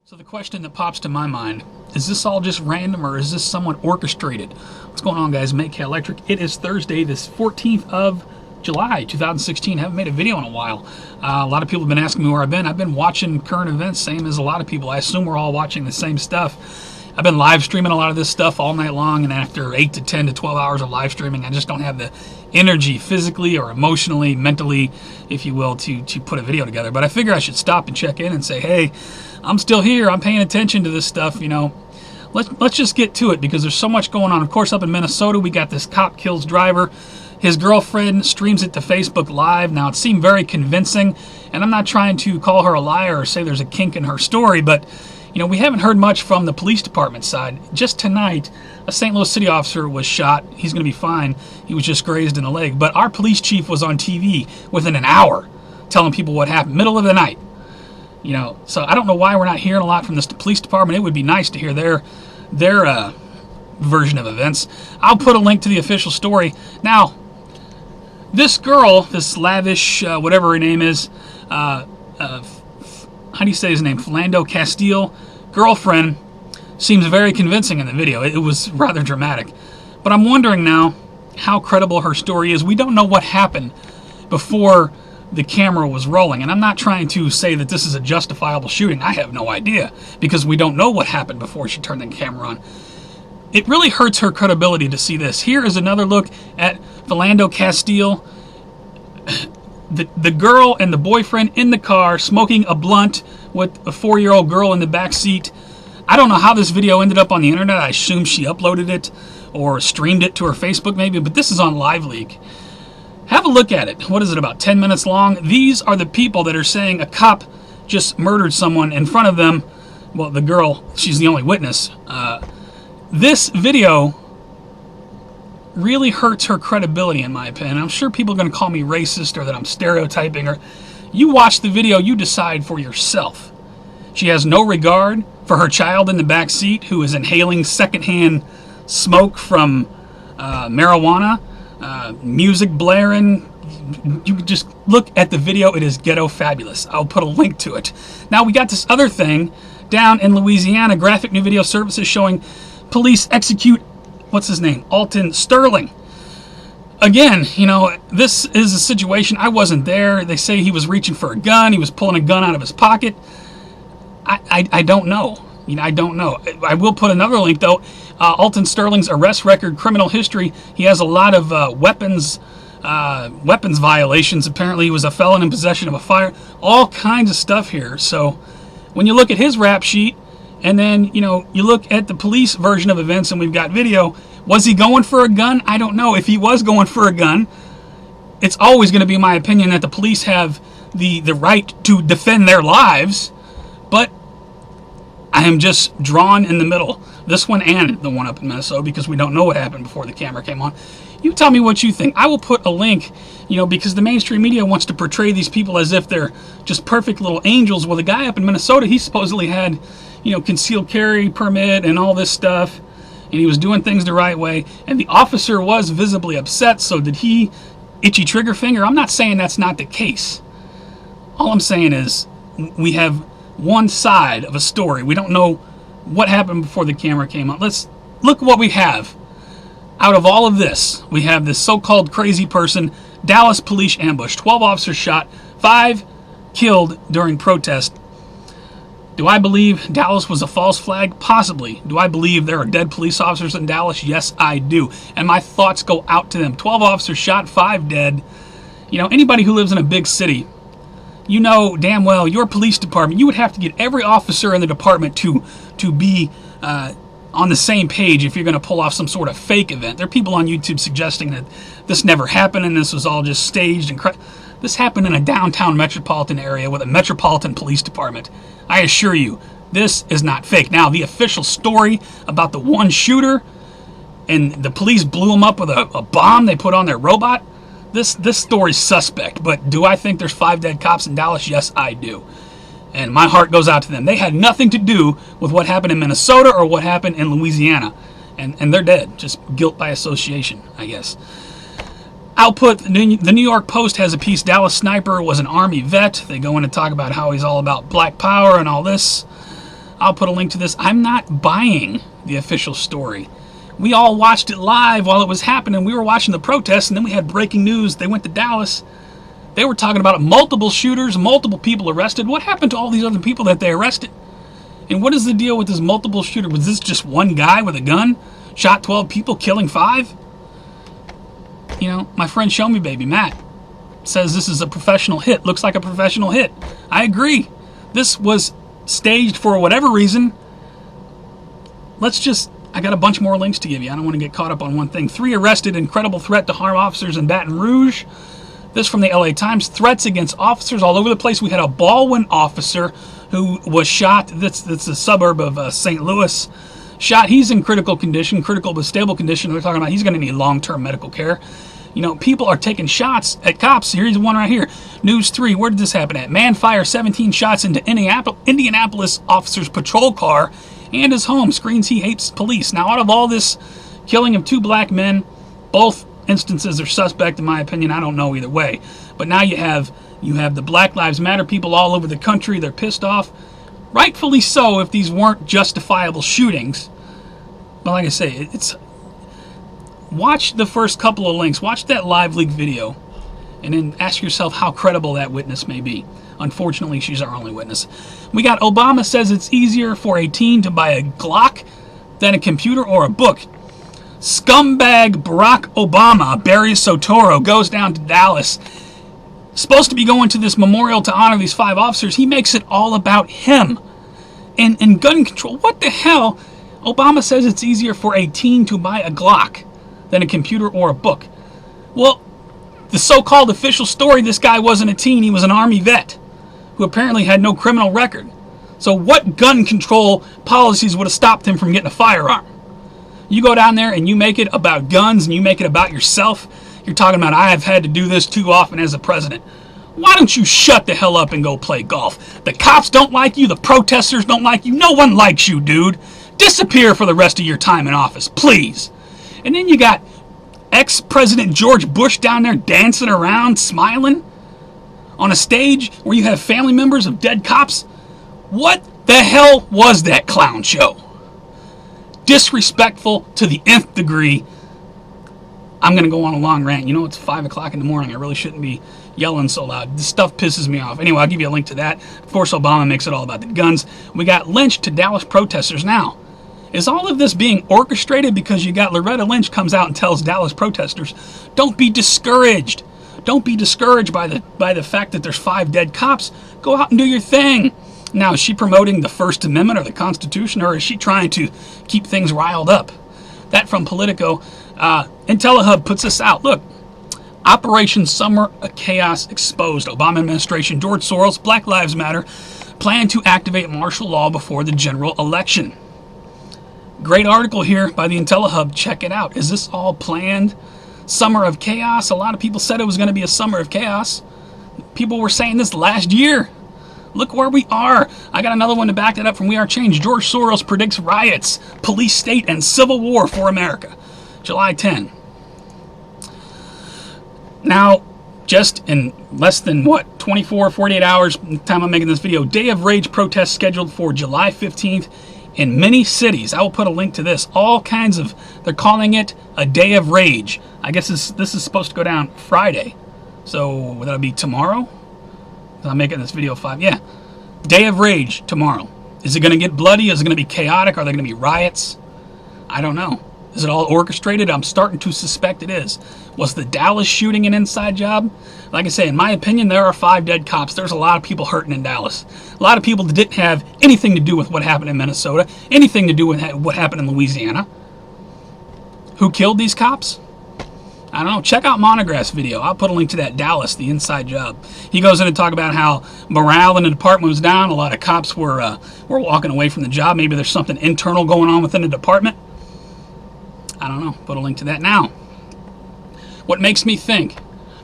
So the question that pops to my mind, is this all just random or is this somewhat orchestrated? What's going on, guys? Make Electric. It is Thursday, this 14th of July, 2016. I haven't made a video in a while. A lot of people have been asking me where I've been. I've been watching current events, same as a lot of people. I assume we're all watching the same stuff. I've been live streaming a lot of this stuff all night long, and after 8 to 10 to 12 hours of live streaming, I just don't have the energy physically or emotionally, mentally, if you will, to put a video together. But I figure I should stop and check in and say, hey, I'm still here. I'm paying attention to this stuff, you know. Let's just get to it because there's so much going on. Of course, up in Minnesota, we got this cop kills driver. His girlfriend streams it to Facebook Live. Now, it seemed very convincing, and I'm not trying to call her a liar or say there's a kink in her story, but, you know, we haven't heard much from the police department side. Just tonight, a St. Louis city officer was shot. He's going to be fine. He was just grazed in the leg. But our police chief was on TV within an hour telling people what happened, middle of the night. You know, so I don't know why we're not hearing a lot from the police department. It would be nice to hear their version of events. I'll put a link to the official story. Now, this girl, this Lavish, whatever her name is, how do you say his name? Philando Castile, girlfriend, seems very convincing in the video. It was rather dramatic. But I'm wondering now how credible her story is. We don't know what happened before the camera was rolling. And I'm not trying to say that this is a justifiable shooting. I have no idea because we don't know what happened before she turned the camera on. It really hurts her credibility to see this. Here is another look at Philando Castile. The girl and the boyfriend in the car smoking a blunt with a 4-year-old girl in the back seat. I don't know how this video ended up on the internet. I assume she uploaded it or streamed it to her Facebook maybe, but this is on LiveLeak. Have a look at it. What is it, about 10 minutes long? These are the people that are saying a cop just murdered someone in front of them. Well, the girl, she's the only witness. This video really hurts her credibility, in my opinion. I'm sure people are going to call me racist or that I'm stereotyping her. You watch the video, you decide for yourself. She has no regard for her child in the back seat who is inhaling secondhand smoke from marijuana, music blaring. You can just look at the video. It is ghetto fabulous. I'll put a link to it. Now, we got this other thing down in Louisiana. Graphic new video services showing police execute, what's his name? Alton Sterling. Again, you know, this is a situation. I wasn't there. They say he was reaching for a gun. He was pulling a gun out of his pocket. I don't know. You know, I don't know. I will put another link, though. Alton Sterling's arrest record, criminal history. He has a lot of weapons violations. Apparently, he was a felon in possession of a fire. All kinds of stuff here. So, when you look at his rap sheet, and then, you know, you look at the police version of events, and we've got video. Was he going for a gun? I don't know. If he was going for a gun, it's always going to be my opinion that the police have the right to defend their lives. But I am just drawn in the middle. This one and the one up in Minnesota because we don't know what happened before the camera came on. You tell me what you think. I will put a link, you know, because the mainstream media wants to portray these people as if they're just perfect little angels. Well, the guy up in Minnesota, he supposedly had, you know, concealed carry permit and all this stuff, and he was doing things the right way, and the officer was visibly upset. So did he itchy trigger finger? I'm not saying that's not the case. All I'm saying is we have one side of a story. We don't know what happened before the camera came on. Let's look what we have. Out of all of this, we have this so-called crazy person, Dallas police ambush, 12 officers shot, 5 killed during protest. Do I believe Dallas was a false flag? Possibly. Do I believe there are dead police officers in Dallas? Yes, I do. And my thoughts go out to them. 12 officers shot, 5 dead. You know, anybody who lives in a big city, you know damn well your police department, you would have to get every officer in the department to be on the same page if you're going to pull off some sort of fake event. There are people on YouTube suggesting that this never happened and this was all just staged. This happened in a downtown metropolitan area with a metropolitan police department. I assure you, this is not fake. Now, the official story about the one shooter and the police blew him up with a bomb they put on their robot, this story's suspect. But do I think there's 5 dead cops in Dallas? Yes, I do. And my heart goes out to them. They had nothing to do with what happened in Minnesota or what happened in Louisiana. And they're dead. Just guilt by association, I guess. I'll put the New York Post has a piece. Dallas sniper was an Army vet. They go in and talk about how he's all about black power and all this. I'll put a link to this. I'm not buying the official story. We all watched it live while it was happening. We were watching the protests, and then we had breaking news. They went to Dallas. They were talking about multiple shooters, multiple people arrested. What happened to all these other people that they arrested? And what is the deal with this multiple shooter? Was this just one guy with a gun? Shot 12 people, killing 5? You know, my friend Show Me Baby, Matt, says this is a professional hit. Looks like a professional hit. I agree. This was staged for whatever reason. I got a bunch more links to give you. I don't want to get caught up on one thing. 3 arrested, incredible threat to harm officers in Baton Rouge. This from the LA Times. Threats against officers all over the place. We had a Baldwin officer who was shot. That's a suburb of St. Louis. Shot. He's in critical condition, critical but stable condition. They're talking about he's going to need long-term medical care. You know, people are taking shots at cops. Here's one right here. News 3. Where did this happen at? Man fires 17 shots into Indianapolis officer's patrol car and his home. Screams he hates police. Now, out of all this killing of 2 black men, both instances are suspect in my opinion. I don't know either way. But now you have the Black Lives Matter people all over the country. They're pissed off. Rightfully so if these weren't justifiable shootings. But like I say, watch the first couple of links. Watch that live leak video. And then ask yourself how credible that witness may be. Unfortunately, she's our only witness. We got Obama says it's easier for a teen to buy a Glock than a computer or a book. Scumbag Barack Obama buries Soros, goes down to Dallas. Supposed to be going to this memorial to honor these 5 officers. He makes it all about him. And gun control. What the hell? Obama says it's easier for a teen to buy a Glock than a computer or a book. Well, the so-called official story, this guy wasn't a teen. He was an Army vet who apparently had no criminal record. So what gun control policies would have stopped him from getting a firearm? You go down there and you make it about guns and you make it about yourself. You're talking about, I have had to do this too often as a president. Why don't you shut the hell up and go play golf? The cops don't like you. The protesters don't like you. No one likes you, dude. Disappear for the rest of your time in office, please. And then you got ex-President George Bush down there dancing around, smiling on a stage where you have family members of dead cops. What the hell was that clown show? Disrespectful to the nth degree. I'm going to go on a long rant. You know, it's 5 o'clock in the morning. I really shouldn't be yelling so loud. This stuff pisses me off. Anyway, I'll give you a link to that. Of course, Obama makes it all about the guns. We got Lynch to Dallas protesters now. Is all of this being orchestrated because you got Loretta Lynch comes out and tells Dallas protesters, don't be discouraged. Don't be discouraged by the fact that there's 5 dead cops. Go out and do your thing. Now, is she promoting the First Amendment or the Constitution, or is she trying to keep things riled up? That from Politico. IntelliHub puts this out. Look, Operation Summer of Chaos exposed. Obama administration, George Soros, Black Lives Matter, plan to activate martial law before the general election. Great article here by the IntelliHub. Check it out. Is this all planned? Summer of Chaos. A lot of people said it was going to be a summer of chaos. People were saying this last year. Look where we are. I got another one to back that up from We Are Change. George Soros predicts riots, police state, and civil war for America. July 10. Now, just in less than, 48 hours, the time I'm making this video, Day of Rage protests scheduled for July 15th in many cities. I will put a link to this. All kinds of, they're calling it a Day of Rage. I guess this is supposed to go down Friday. So, would that be tomorrow? I'm making this video 5. Yeah. Day of Rage tomorrow. Is it going to get bloody? Is it going to be chaotic? Are there going to be riots? I don't know. Is it all orchestrated? I'm starting to suspect it is. Was the Dallas shooting an inside job? Like I say, in my opinion, there are 5 dead cops. There's a lot of people hurting in Dallas. A lot of people that didn't have anything to do with what happened in Minnesota, anything to do with what happened in Louisiana. Who killed these cops? I don't know. Check out Montagraph's video. I'll put a link to that. Dallas, the inside job. He goes in to talk about how morale in the department was down. A lot of cops were walking away from the job. Maybe there's something internal going on within the department. I don't know. Put a link to that now. What makes me think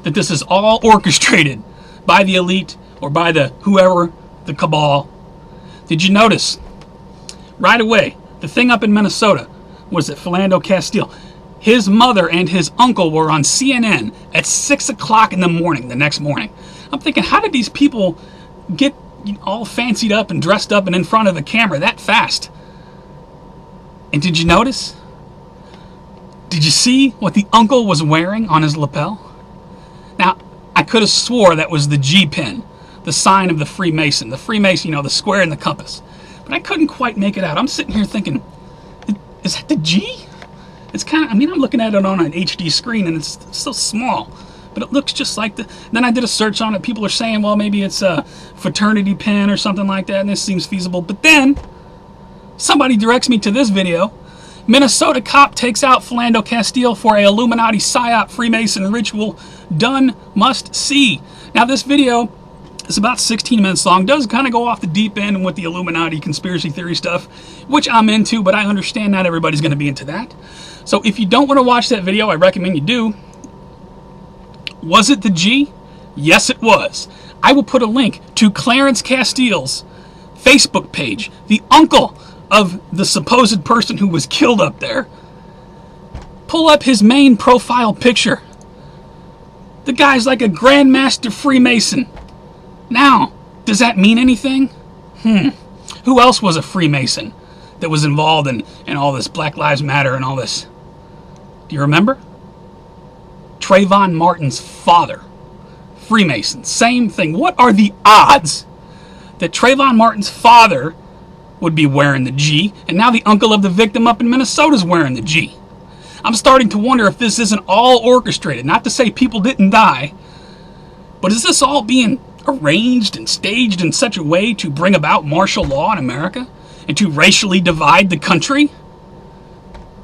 that this is all orchestrated by the elite or by the whoever, the cabal? Did you notice right away the thing up in Minnesota was that Philando Castile, his mother and his uncle were on CNN at 6 o'clock in the morning the next morning. I'm thinking, how did these people get all fancied up and dressed up and in front of the camera that fast. And did you notice? Did you see what the uncle was wearing on his lapel? Now, I could have swore that was the G pin, the sign of the Freemason. The Freemason, the square and the compass. But I couldn't quite make it out. I'm sitting here thinking, is that the G? It's kind of, I'm looking at it on an HD screen and it's so small. But it looks just like then I did a search on it. People are saying, well, maybe it's a fraternity pin or something like that, and this seems feasible. But then somebody directs me to this video. Minnesota cop takes out Philando Castile for a Illuminati Psyop Freemason ritual. Done, must see. Now this video is about 16 minutes long. Does kind of go off the deep end with the Illuminati conspiracy theory stuff, which I'm into, but I understand not everybody's going to be into that. So if you don't want to watch that video, I recommend you do. Was it the G? Yes, it was. I will put a link to Clarence Castile's Facebook page, the uncle of the supposed person who was killed up there. Pull up his main profile picture. The guy's like a Grandmaster Freemason. Now, does that mean anything? Who else was a Freemason that was involved in all this Black Lives Matter and all this? Do you remember? Trayvon Martin's father. Freemason. Same thing. What are the odds that Trayvon Martin's father would be wearing the G, and now the uncle of the victim up in Minnesota is wearing the G? I'm starting to wonder if this isn't all orchestrated. Not to say people didn't die, but is this all being arranged and staged in such a way to bring about martial law in America and to racially divide the country?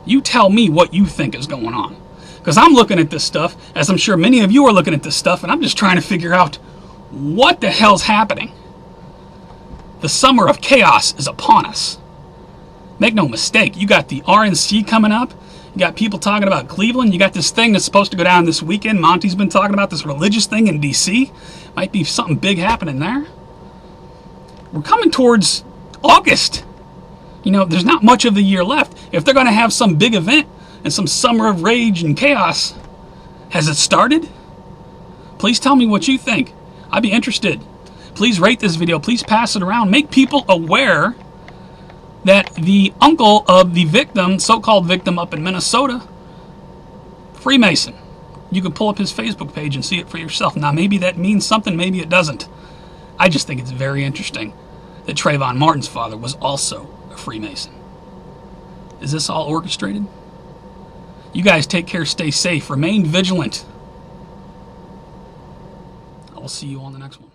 You tell me what you think is going on. Because I'm looking at this stuff, as I'm sure many of you are looking at this stuff, and I'm just trying to figure out what the hell's happening. The summer of chaos is upon us. Make no mistake, you got the RNC coming up. You got people talking about Cleveland. You got this thing that's supposed to go down this weekend. Monty's been talking about this religious thing in D.C. Might be something big happening there. We're coming towards August. There's not much of the year left. If they're going to have some big event and some summer of rage and chaos, has it started? Please tell me what you think. I'd be interested. Please rate this video. Please pass it around. Make people aware that the uncle of the victim, so-called victim up in Minnesota, Freemason. You can pull up his Facebook page and see it for yourself. Now, maybe that means something, maybe it doesn't. I just think it's very interesting that Trayvon Martin's father was also a Freemason. Is this all orchestrated? You guys take care, stay safe, remain vigilant. I will see you on the next one.